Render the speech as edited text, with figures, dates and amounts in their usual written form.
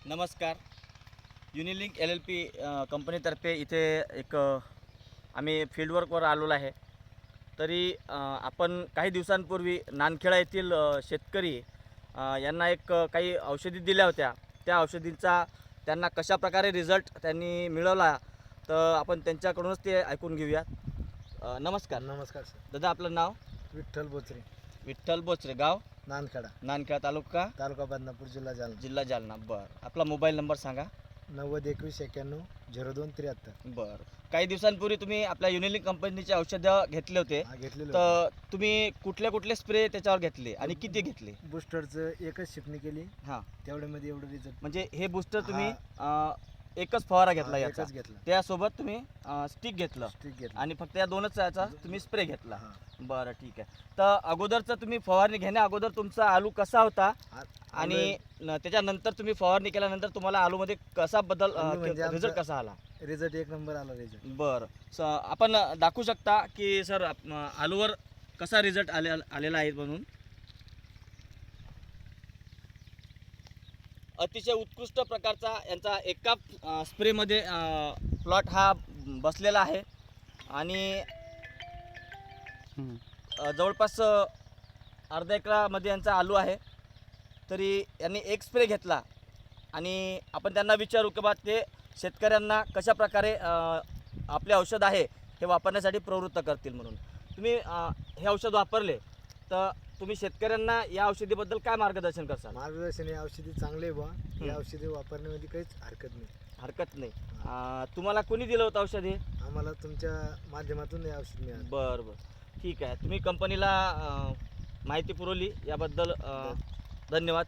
नमस्कार. युनिलिंक LLP कंपनीतर्फे इथे एक आम्ही फील्डवर्कवर आलेलो आहे. तरी आपण काही दिवसांपूर्वी नानखेडा येथील शेतकरी यांना काही औषधी दिल्या होत्या. त्या औषधींचा त्यांना कशाप्रकारे रिझल्ट त्यांनी मिळवला, तर आपण त्यांच्याकडूनच ते ऐकून घेऊया. नमस्कार. नमस्कार सर. दादा, आपलं नाव? विठ्ठल बोचरे, विठ्ठल बोचरे, गाव? नानखेडा, नानखेडा तालुका? तालुका बदनापूर, जिल्हा जालना. जिल्हा जालना. बरं. आपला मोबाईल नंबर सांगा. 9021910273. बरं. काही दिवसांपूर्वी तुम्ही आपल्या युनिलिंक कंपनीचे औषधं घेतले होते, घेतलेलं तर तुम्ही कुठले कुठले स्प्रे त्याच्यावर घेतले आणि किती घेतले? बूस्टरचं एकच शिपणी केली, हां, तेवढ्यामध्ये एवढं रिझल्ट. म्हणजे हे बूस्टर तुम्ही एकच फवारा घेतला याचा, एकच घेतला, त्यासोबत तुम्ही स्टिक घेतलं स्टिक घेतला आणि फक्त या दोनच याचा तुम्ही स्प्रे घेतला. हां. बरं, ठीक आहे. तर अगोदरचं तुम्ही फवारणी घेण्या अगोदर तुमचा आलू कसा होता आणि त्याच्यानंतर तुम्ही फवारणी केल्यानंतर तुम्हाला आलूमध्ये कसा बदल, आलू म्हणजे रिझल्ट आमचा- कसा आला? रिझल्ट एक नंबर आला रिझल्ट. बरं. आपण दाखवू शकता की सर आलूवर कसा रिझल्ट आलेला आहे म्हणून? अतिशय उत्कृष्ट प्रकारचा यांचा एका स्प्रेमध्ये प्लॉट हा बसलेला आहे आणि जवळपास अर्धा एकरामध्ये यांचा आलू आहे. तरी यांनी एक स्प्रे घेतला आणि आपण त्यांना विचारू की बा ते शेतकऱ्यांना कशाप्रकारे आपले औषध आहे हे वापरण्यासाठी प्रवृत्त करतील म्हणून. तुम्ही हे औषध वापरले, तर तुम्ही शेतकऱ्यांना या औषधीबद्दल काय मार्गदर्शन करसाल? मार्गदर्शन हे औषधी चांगले बा, हे औषधी वापरण्यामध्ये काहीच हरकत नाही. हरकत नाही. तुम्हाला कोणी दिलं होतं औषध हे? आम्हाला तुमच्या माध्यमातून हे औषध मिळालं. बरं बरं, ठीक आहे. तुम्ही कंपनीला माहिती पुरवली याबद्दल धन्यवाद.